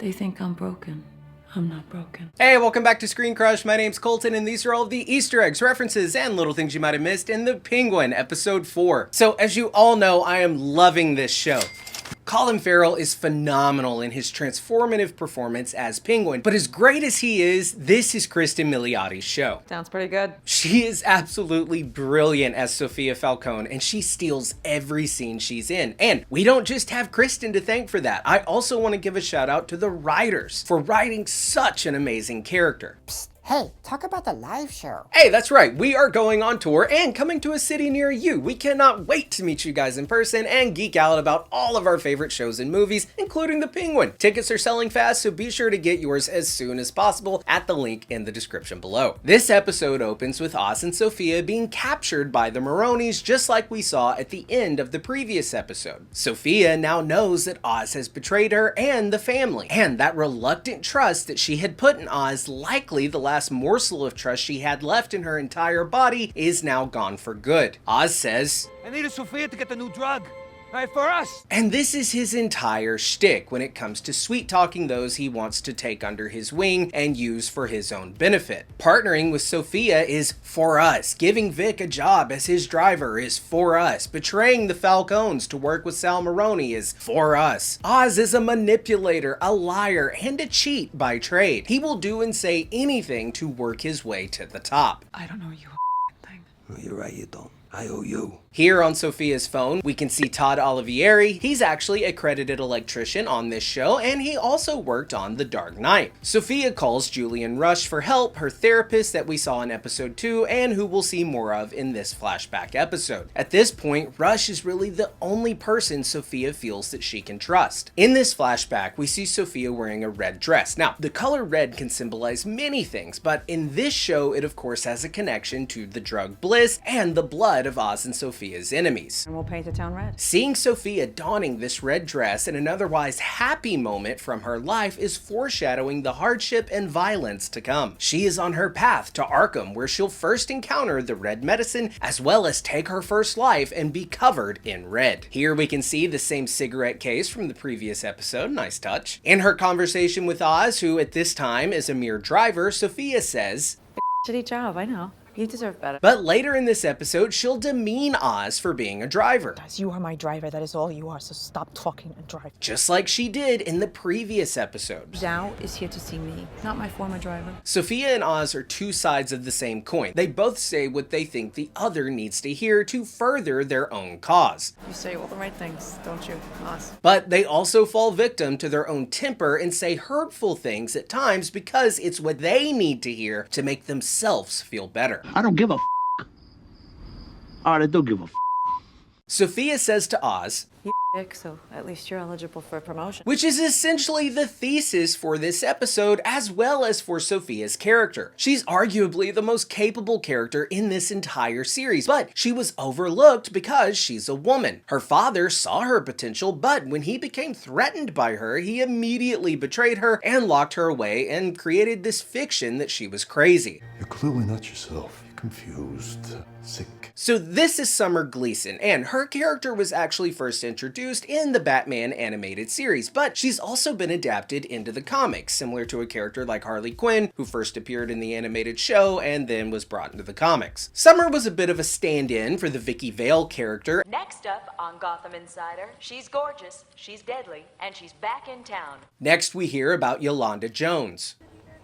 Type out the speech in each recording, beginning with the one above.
They think I'm broken. I'm not broken. Hey, welcome back to ScreenCrush. My name's Colton, and these are all of the Easter eggs, references, and little things you might have missed in The Penguin, episode 4. So, as you all know, I am loving this show. Colin Farrell is phenomenal in his transformative performance as Penguin, but as great as he is, this is Kristen Miliotti's show. Sounds pretty good. She is absolutely brilliant as Sofia Falcone, and she steals every scene she's in. And we don't just have Kristen to thank for that. I also want to give a shout out to the writers for writing such an amazing character. Psst. Hey, talk about the live show. Hey, that's right. We are going on tour and coming to a city near you. We cannot wait to meet you guys in person and geek out about all of our favorite shows and movies, including The Penguin. Tickets are selling fast, so be sure to get yours as soon as possible at the link in the description below. This episode opens with Oz and Sofia being captured by the Maronis, just like we saw at the end of the previous episode. Sofia now knows that Oz has betrayed her and the family, and that reluctant trust that she had put in Oz, likely the last morsel of trust she had left in her entire body, is now gone for good. Oz says, I needed Sofia to get the new drug. Right, for us. And this is his entire shtick when it comes to sweet-talking those he wants to take under his wing and use for his own benefit. Partnering with Sofia is for us. Giving Vic a job as his driver is for us. Betraying the Falcones to work with Sal Maroni is for us. Oz is a manipulator, a liar, and a cheat by trade. He will do and say anything to work his way to the top. I don't know you a thing. You're right, you don't. I owe you. Here on Sofia's phone, we can see Todd Olivieri. He's actually a credited electrician on this show, and he also worked on The Dark Knight. Sofia calls Julian Rush for help, her therapist that we saw in episode 2, and who we'll see more of in this flashback episode. At this point, Rush is really the only person Sofia feels that she can trust. In this flashback, we see Sofia wearing a red dress. Now, the color red can symbolize many things, but in this show, it of course has a connection to the drug Bliss and the blood of Oz and Sofia's enemies. And we'll paint the town red. Seeing Sofia donning this red dress in an otherwise happy moment from her life is foreshadowing the hardship and violence to come. She is on her path to Arkham, where she'll first encounter the red medicine, as well as take her first life and be covered in red. Here we can see the same cigarette case from the previous episode, nice touch. In her conversation with Oz, who at this time is a mere driver, Sofia says, Shitty job, I know. You deserve better. but later in this episode, she'll demean Oz for being a driver. You are my driver, that is all you are, so stop talking and drive. Just like she did in the previous episode. Zhao is here to see me, not my former driver. Sofia and Oz are two sides of the same coin. They both say what they think the other needs to hear to further their own cause. You say all the right things, don't you, Oz? But they also fall victim to their own temper and say hurtful things at times because it's what they need to hear to make themselves feel better. I don't give a Alright, I do give a Sofia says to Oz, You dick, so at least you're eligible for a promotion. which is essentially the thesis for this episode as well as for Sofia's character. She's arguably the most capable character in this entire series, but she was overlooked because she's a woman. Her father saw her potential, but when he became threatened by her, he immediately betrayed her and locked her away and created this fiction that she was crazy. You're clearly not yourself. You're confused, sick. So this is Summer Gleason, and her character was actually first introduced in the Batman animated series, but she's also been adapted into the comics, similar to a character like Harley Quinn, who first appeared in the animated show and then was brought into the comics. Summer was a bit of a stand-in for the Vicky Vale character. Next up on Gotham Insider, she's gorgeous, she's deadly, and she's back in town. Next we hear about Yolanda Jones.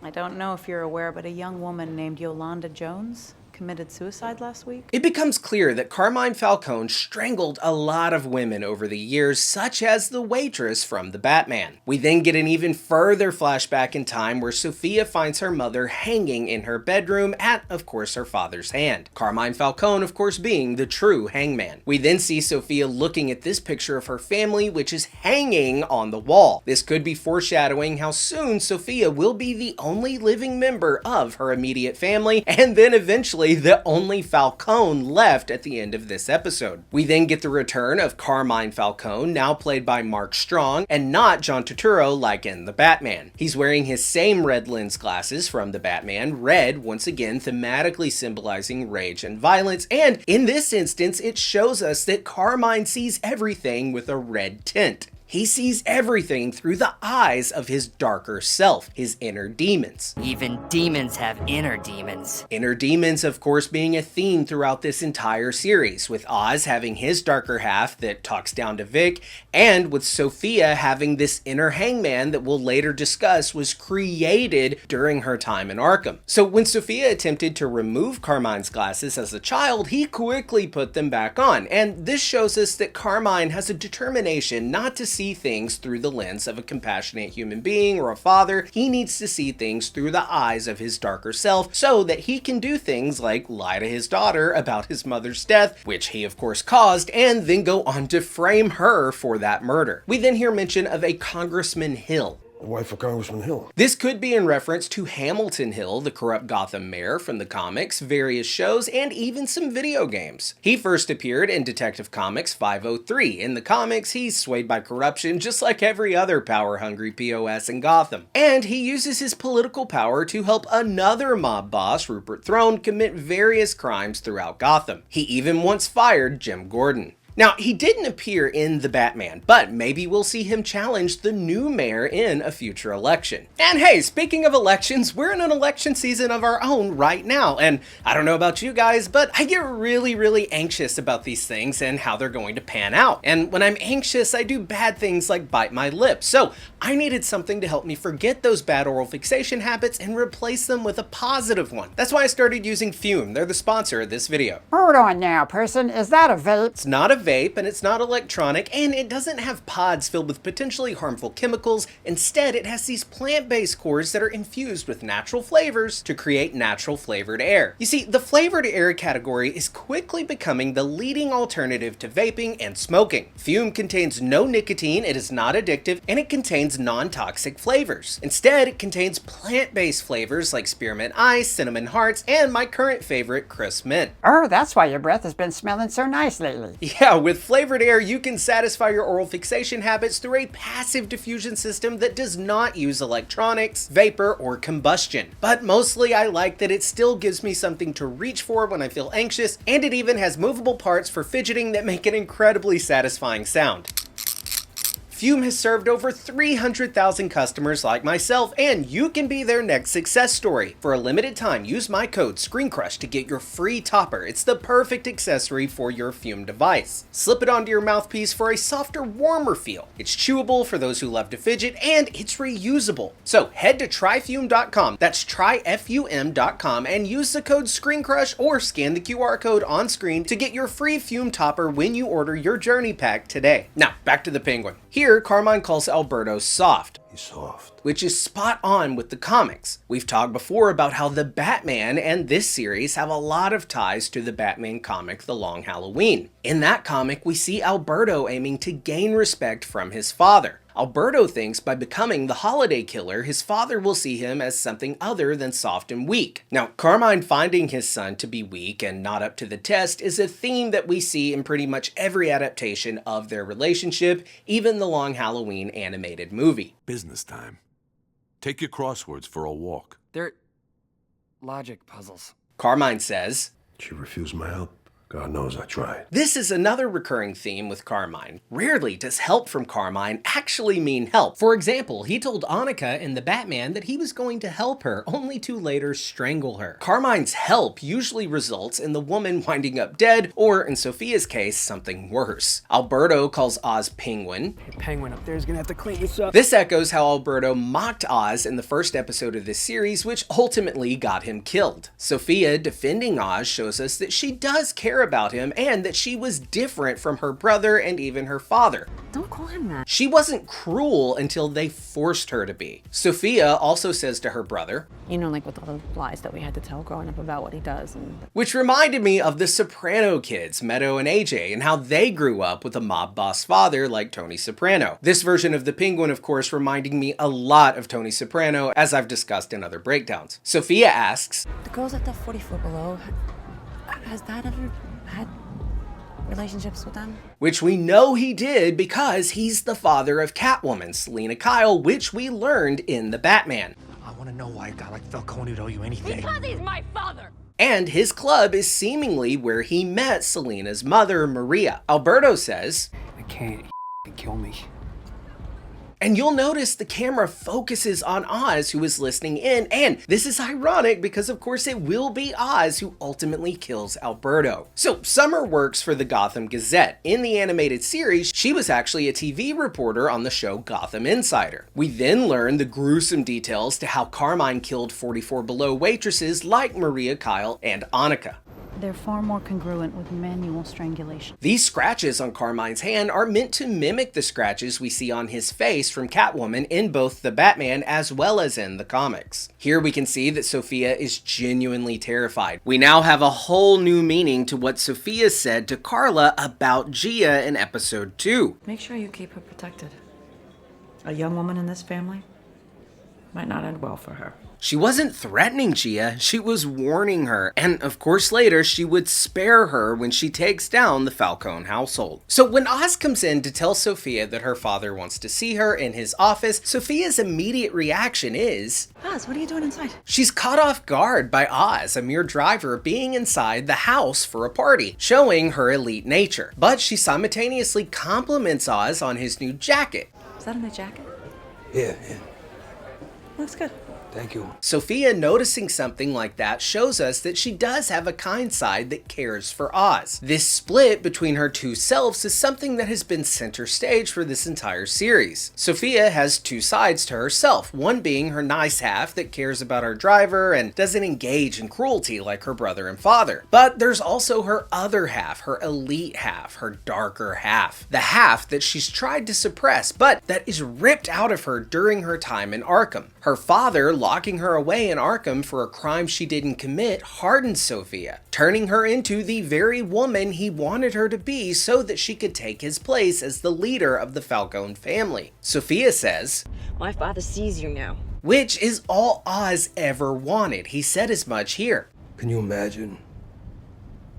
I don't know if you're aware, but a young woman named Yolanda Jones committed suicide last week. It becomes clear that Carmine Falcone strangled a lot of women over the years, such as the waitress from the Batman. We then get an even further flashback in time where Sofia finds her mother hanging in her bedroom at, of course, her father's hand. Carmine Falcone, of course, being the true Hangman. We then see Sofia looking at this picture of her family, which is hanging on the wall. This could be foreshadowing how soon Sofia will be the only living member of her immediate family, and then eventually the only Falcone left at the end of this episode. We then get the return of Carmine Falcone, now played by Mark Strong, and not John Turturro like in the Batman. He's wearing his same red lens glasses from the Batman, red once again thematically symbolizing rage and violence, and in this instance it shows us that Carmine sees everything with a red tint. He sees everything through the eyes of his darker self, his inner demons. Even demons have inner demons. Inner demons, of course, being a theme throughout this entire series, with Oz having his darker half that talks down to Vic, and with Sofia having this inner Hangman that we'll later discuss was created during her time in Arkham. So when Sofia attempted to remove Carmine's glasses as a child, he quickly put them back on, and this shows us that Carmine has a determination not to see things through the lens of a compassionate human being or a father. He needs to see things through the eyes of his darker self so that he can do things like lie to his daughter about his mother's death, which he of course caused, and then go on to frame her for that murder. We then hear mention of a Congressman Hill. The wife of Congressman Hill. This could be in reference to Hamilton Hill, the corrupt Gotham mayor from the comics, various shows, and even some video games. He first appeared in Detective Comics 503. In the comics, he's swayed by corruption just like every other power-hungry POS in Gotham. And he uses his political power to help another mob boss, Rupert Throne, commit various crimes throughout Gotham. He even once fired Jim Gordon. Now, he didn't appear in The Batman, but maybe we'll see him challenge the new mayor in a future election. And hey, speaking of elections, we're in an election season of our own right now, and I don't know about you guys, but I get really anxious about these things and how they're going to pan out. And when I'm anxious, I do bad things like bite my lip. So I needed something to help me forget those bad oral fixation habits and replace them with a positive one. That's why I started using Fume. They're the sponsor of this video. Hold on now, person. Is that a vape? It's not a vape and it's not electronic, and it doesn't have pods filled with potentially harmful chemicals. Instead, it has these plant-based cores that are infused with natural flavors to create natural flavored air. You see, the flavored air category is quickly becoming the leading alternative to vaping and smoking. Fume contains no nicotine, it is not addictive, and it contains non-toxic flavors. Instead, it contains plant-based flavors like spearmint ice, cinnamon hearts, and my current favorite, crisp mint. Oh, that's why your breath has been smelling so nice lately. Yeah, with flavored air, you can satisfy your oral fixation habits through a passive diffusion system that does not use electronics, vapor, or combustion. But mostly I like that it still gives me something to reach for when I feel anxious, and it even has movable parts for fidgeting that make an incredibly satisfying sound. Fume has served over 300,000 customers like myself, and you can be their next success story. For a limited time, use my code ScreenCrush to get your free topper. It's the perfect accessory for your Fume device. Slip it onto your mouthpiece for a softer, warmer feel. It's chewable for those who love to fidget, and it's reusable. So head to tryfume.com, that's tryfum.com, and use the code ScreenCrush or scan the QR code on screen to get your free Fume topper when you order your Journey Pack today. Now, back to the Penguin. Here, Carmine calls Alberto soft. He's soft. Which is spot on with the comics. We've talked before about how the Batman and this series have a lot of ties to the Batman comic The Long Halloween. In that comic, we see Alberto aiming to gain respect from his father. Alberto thinks by becoming the holiday killer, his father will see him as something other than soft and weak. Now, Carmine finding his son to be weak and not up to the test is a theme that we see in pretty much every adaptation of their relationship, even the Long Halloween animated movie. Business time. Take your crosswords for a walk. They're logic puzzles. Carmine says, She refused my help. God knows I tried. This is another recurring theme with Carmine. Rarely does help from Carmine actually mean help. For example, he told Annika in The Batman that he was going to help her, only to later strangle her. Carmine's help usually results in the woman winding up dead, or in Sofia's case, something worse. Alberto calls Oz Penguin. Your penguin up there is gonna have to clean this up. This echoes how Alberto mocked Oz in the first episode of this series, which ultimately got him killed. Sofia defending Oz shows us that she does care about him and that she was different from her brother and even her father. Don't call him that. She wasn't cruel until they forced her to be. Sofia also says to her brother, You know, like with all the lies that we had to tell growing up about what he does. which reminded me of the Soprano kids, Meadow and AJ, and how they grew up with a mob boss father like Tony Soprano. This version of the Penguin, of course, reminding me a lot of Tony Soprano, as I've discussed in other breakdowns. Sofia asks, The girls at the 44 below, has Dad ever had relationships with them? which we know he did because he's the father of Catwoman, Selena Kyle, which we learned in The Batman. I want to know why a guy like Falcone would owe you anything. Because he's my father! And his club is seemingly where he met Selena's mother, Maria. Alberto says, I can't. Kill me. And you'll notice the camera focuses on Oz, who is listening in, and this is ironic because of course it will be Oz who ultimately kills Alberto. So Summer works for the Gotham Gazette. In the animated series, she was actually a TV reporter on the show Gotham Insider. We then learn the gruesome details to how Carmine killed 44 Below waitresses like Maria, Kyle, and Annika. They're far more congruent with manual strangulation. These scratches on Carmine's hand are meant to mimic the scratches we see on his face from Catwoman in both the Batman as well as in the comics. Here we can see that Sofia is genuinely terrified. We now have a whole new meaning to what Sofia said to Carla about Gia in episode 2. Make sure you keep her protected. A young woman in this family might not end well for her. She wasn't threatening Gia, she was warning her, and of course later she would spare her when she takes down the Falcone household. So when Oz comes in to tell Sofia that her father wants to see her in his office, Sofia's immediate reaction is, Oz, what are you doing inside? She's caught off guard by Oz, a mere driver, being inside the house for a party, showing her elite nature. But she simultaneously compliments Oz on his new jacket. Is that a new jacket? Yeah. Looks good. Thank you. Sofia noticing something like that shows us that she does have a kind side that cares for Oz. This split between her two selves is something that has been center stage for this entire series. Sofia has two sides to herself, one being her nice half that cares about her driver and doesn't engage in cruelty like her brother and father. But there's also her other half, her elite half, her darker half. The half that she's tried to suppress, but that is ripped out of her during her time in Arkham. Her father locking her away in Arkham for a crime she didn't commit hardened Sofia, turning her into the very woman he wanted her to be so that she could take his place as the leader of the Falcone family. Sofia says, "My father sees you now." Which is all Oz ever wanted. He said as much here. Can you imagine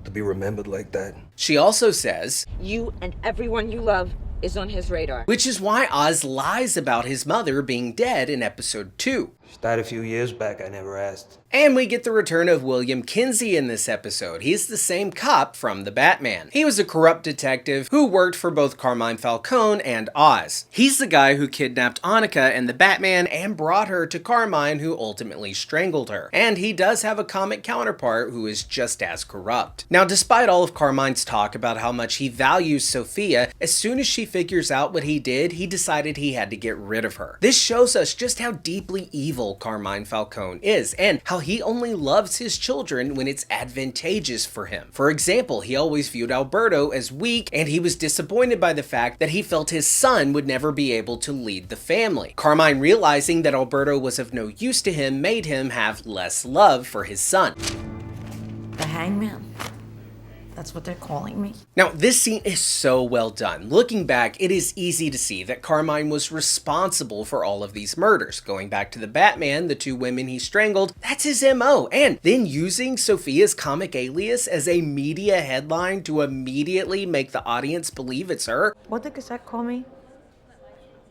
to be remembered like that? She also says, "You and everyone you love is on his radar." Which is why Oz lies about his mother being dead in episode 2. She died a few years back, I never asked. And we get the return of William Kinsey in this episode. He's the same cop from the Batman. He was a corrupt detective who worked for both Carmine Falcone and Oz. He's the guy who kidnapped Annika and the Batman and brought her to Carmine, who ultimately strangled her. And he does have a comic counterpart who is just as corrupt. Now, despite all of Carmine's talk about how much he values Sofia, as soon as she figures out what he did, he decided he had to get rid of her. This shows us just how deeply evil Carmine Falcone is, and how he only loves his children when it's advantageous for him. For example, he always viewed Alberto as weak, and he was disappointed by the fact that he felt his son would never be able to lead the family. Carmine, realizing that Alberto was of no use to him, made him have less love for his son. The Hangman. That's what they're calling me. Now, this scene is so well done. Looking back, it is easy to see that Carmine was responsible for all of these murders. Going back to the Batman, the two women he strangled, that's his MO. And then using Sofia's comic alias as a media headline to immediately make the audience believe it's her. What did Gazette call me?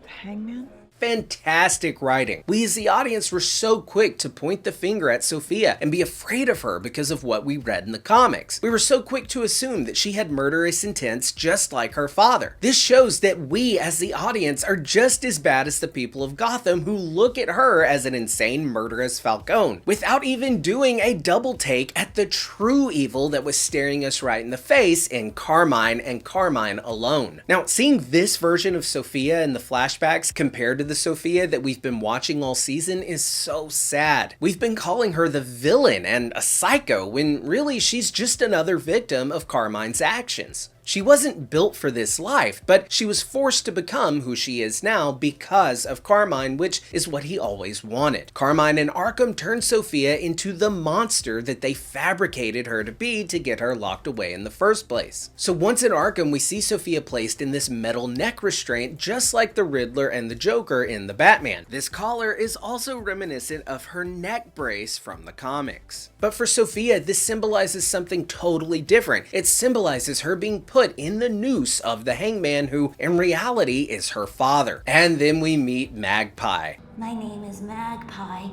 The Hangman? Fantastic writing. We as the audience were so quick to point the finger at Sofia and be afraid of her because of what we read in the comics. We were so quick to assume that she had murderous intents just like her father. This shows that we as the audience are just as bad as the people of Gotham who look at her as an insane murderous Falcone, without even doing a double take at the true evil that was staring us right in the face in Carmine and Carmine alone. Now, seeing this version of Sofia in the flashbacks compared to the Sofia that we've been watching all season is so sad. We've been calling her the villain and a psycho when really she's just another victim of Carmine's actions. She wasn't built for this life, but she was forced to become who she is now because of Carmine, which is what he always wanted. Carmine and Arkham turned Sofia into the monster that they fabricated her to be to get her locked away in the first place. So once in Arkham, we see Sofia placed in this metal neck restraint just like the Riddler and the Joker in the Batman. This collar is also reminiscent of her neck brace from the comics. But for Sofia, this symbolizes something totally different. It symbolizes her being put in the noose of the Hangman, who in reality is her father. And then we meet Magpie. My name is Magpie,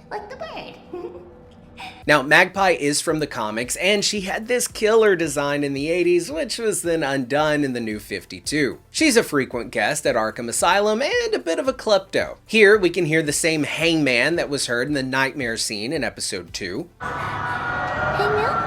like the bird. Now, Magpie is from the comics, and she had this killer design in the 80s, which was then undone in the New 52. She's a frequent guest at Arkham Asylum and a bit of a klepto. Here, we can hear the same Hangman that was heard in the nightmare scene in episode 2. Hangman.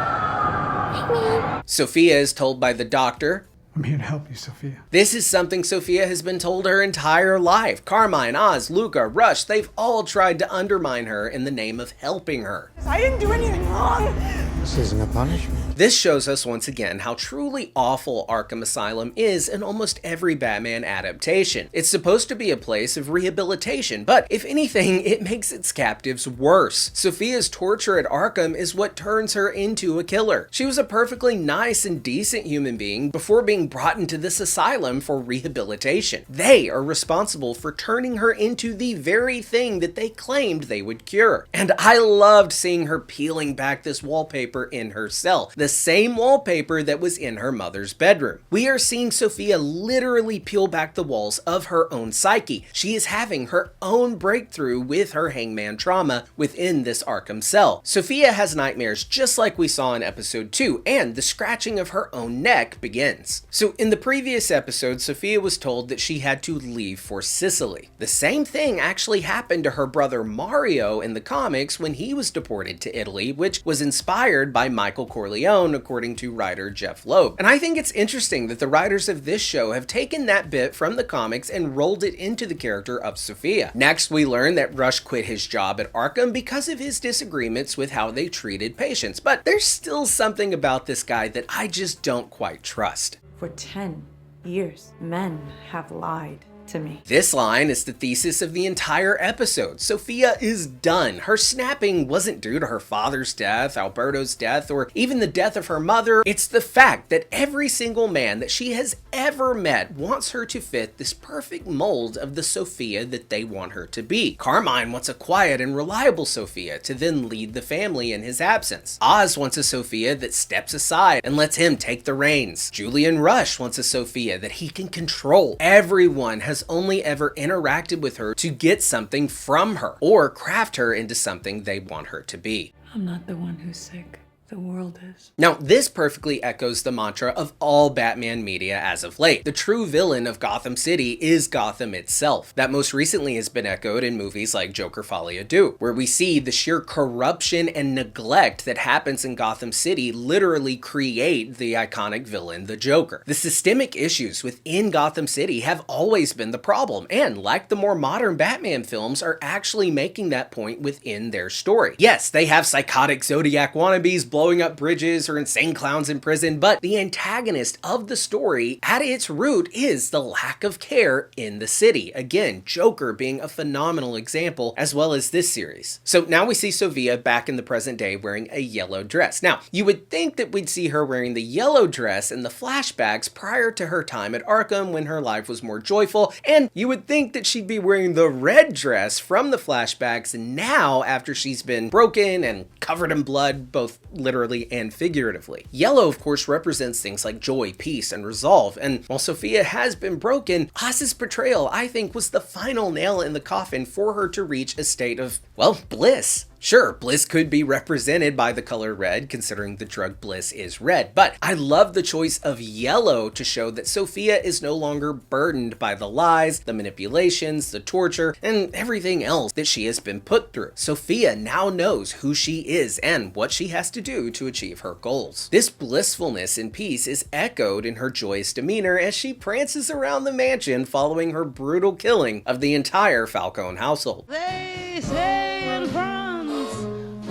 Sofia is told by the doctor, I'm here to help you, Sofia. This is something Sofia has been told her entire life. Carmine, Oz, Luca, Rush, they've all tried to undermine her in the name of helping her. I didn't do anything wrong. This isn't a punishment. This shows us once again how truly awful Arkham Asylum is in almost every Batman adaptation. It's supposed to be a place of rehabilitation, but if anything, it makes its captives worse. Sofia's torture at Arkham is what turns her into a killer. She was a perfectly nice and decent human being before being brought into this asylum for rehabilitation. They are responsible for turning her into the very thing that they claimed they would cure. And I loved seeing her peeling back this wallpaper in her cell, the same wallpaper that was in her mother's bedroom. We are seeing Sofia literally peel back the walls of her own psyche. She is having her own breakthrough with her Hangman trauma within this Arkham cell. Sofia has nightmares just like we saw in episode 2, and the scratching of her own neck begins. So in the previous episode, Sofia was told that she had to leave for Sicily. The same thing actually happened to her brother Mario in the comics when he was deported to Italy, which was inspired by Michael Corleone, according to writer Jeff Loeb. And I think it's interesting that the writers of this show have taken that bit from the comics and rolled it into the character of Sofia. Next, we learn that Rush quit his job at Arkham because of his disagreements with how they treated patients, but there's still something about this guy that I just don't quite trust. For 10 years, men have lied to me. This line is the thesis of the entire episode. Sofia is done. Her snapping wasn't due to her father's death, Alberto's death, or even the death of her mother. It's the fact that every single man that she has ever met wants her to fit this perfect mold of the Sofia that they want her to be. Carmine wants a quiet and reliable Sofia to then lead the family in his absence. Oz wants a Sofia that steps aside and lets him take the reins. Julian Rush wants a Sofia that he can control. Everyone has only ever interacted with her to get something from her or craft her into something they want her to be. I'm not the one who's sick. The world is. Now, this perfectly echoes the mantra of all Batman media as of late. The true villain of Gotham City is Gotham itself. That most recently has been echoed in movies like Joker Folie à Deux, where we see the sheer corruption and neglect that happens in Gotham City literally create the iconic villain, the Joker. The systemic issues within Gotham City have always been the problem, and like the more modern Batman films, are actually making that point within their story. Yes, they have psychotic Zodiac wannabes blowing up bridges or insane clowns in prison, but the antagonist of the story at its root is the lack of care in the city. Again, Joker being a phenomenal example, as well as this series. So now we see Sofia back in the present day wearing a yellow dress. Now, you would think that we'd see her wearing the yellow dress in the flashbacks prior to her time at Arkham when her life was more joyful, and you would think that she'd be wearing the red dress from the flashbacks now after she's been broken and covered in blood, both literally and figuratively. Yellow, of course, represents things like joy, peace, and resolve, and while Sofia has been broken, Oz's betrayal, I think, was the final nail in the coffin for her to reach a state of, well, bliss. Sure, bliss could be represented by the color red, considering the drug bliss is red, but I love the choice of yellow to show that Sofia is no longer burdened by the lies, the manipulations, the torture, and everything else that she has been put through. Sofia now knows who she is and what she has to do to achieve her goals. This blissfulness and peace is echoed in her joyous demeanor as she prances around the mansion following her brutal killing of the entire Falcone household. They say in France,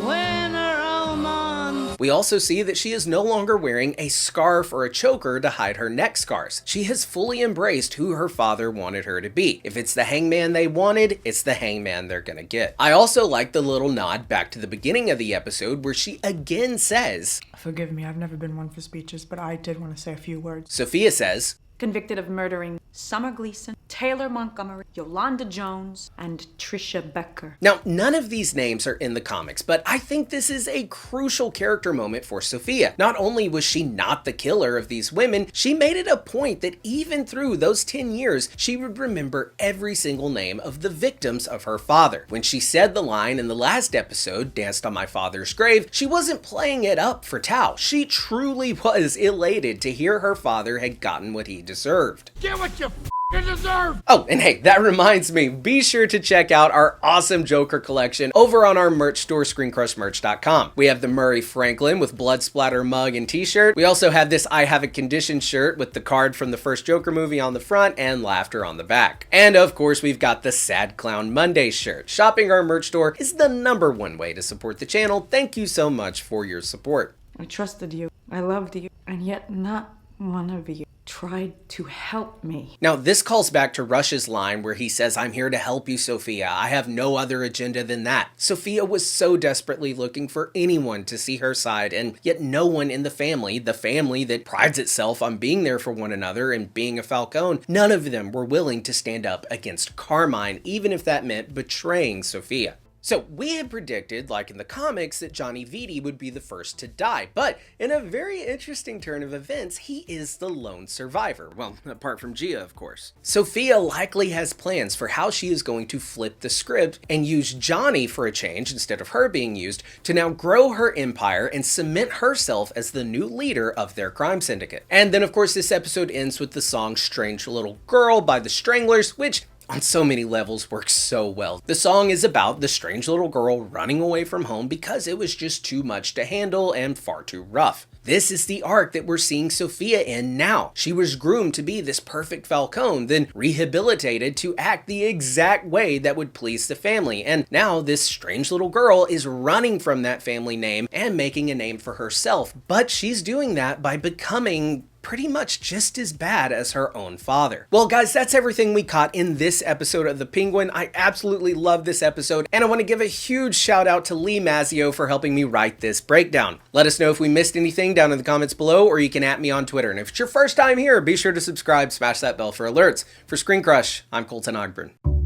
when are almonds? We also see that she is no longer wearing a scarf or a choker to hide her neck scars. She has fully embraced who her father wanted her to be. If it's the Hangman they wanted, it's the Hangman they're gonna get. I also like the little nod back to the beginning of the episode where she again says, Forgive me, I've never been one for speeches, but I did want to say a few words. Sofia says, convicted of murdering Summer Gleason, Taylor Montgomery, Yolanda Jones, and Trisha Becker. Now, none of these names are in the comics, but I think this is a crucial character moment for Sofia. Not only was she not the killer of these women, she made it a point that even through those 10 years, she would remember every single name of the victims of her father. When she said the line in the last episode, "Danced on my father's grave," she wasn't playing it up for Tao. She truly was elated to hear her father had gotten what he deserved. Get what you deserve! Oh, and hey, that reminds me, be sure to check out our awesome Joker collection over on our merch store, ScreenCrushMerch.com. We have the Murray Franklin with blood splatter mug and t-shirt. We also have this I Have a Condition shirt with the card from the first Joker movie on the front and laughter on the back. And of course, we've got the Sad Clown Monday shirt. Shopping our merch store is the #1 way to support the channel. Thank you so much for your support. I trusted you. I loved you. And yet not one of you tried to help me. Now, this calls back to Rush's line where he says, "I'm here to help you, Sofia. I have no other agenda than that." Sofia was so desperately looking for anyone to see her side, and yet no one in the family that prides itself on being there for one another and being a Falcone, none of them were willing to stand up against Carmine, even if that meant betraying Sofia. So we had predicted, like in the comics, that Johnny Vitti would be the first to die, but in a very interesting turn of events, he is the lone survivor. Well, apart from Gia, of course. Sofia likely has plans for how she is going to flip the script and use Johnny for a change instead of her being used to now grow her empire and cement herself as the new leader of their crime syndicate. And then of course this episode ends with the song "Strange Little Girl" by the Stranglers, which on so many levels works so well. The song is about the strange little girl running away from home because it was just too much to handle and far too rough. This is the arc that we're seeing Sofia in now. She was groomed to be this perfect Falcone, then rehabilitated to act the exact way that would please the family. And now this strange little girl is running from that family name and making a name for herself. But she's doing that by becoming pretty much just as bad as her own father. Well guys, that's everything we caught in this episode of The Penguin. I absolutely love this episode, and I want to give a huge shout out to Lee Mazzio for helping me write this breakdown. Let us know if we missed anything down in the comments below, or you can @ me on Twitter. And if it's your first time here, be sure to subscribe, smash that bell for alerts. For ScreenCrush, I'm Colton Ogburn.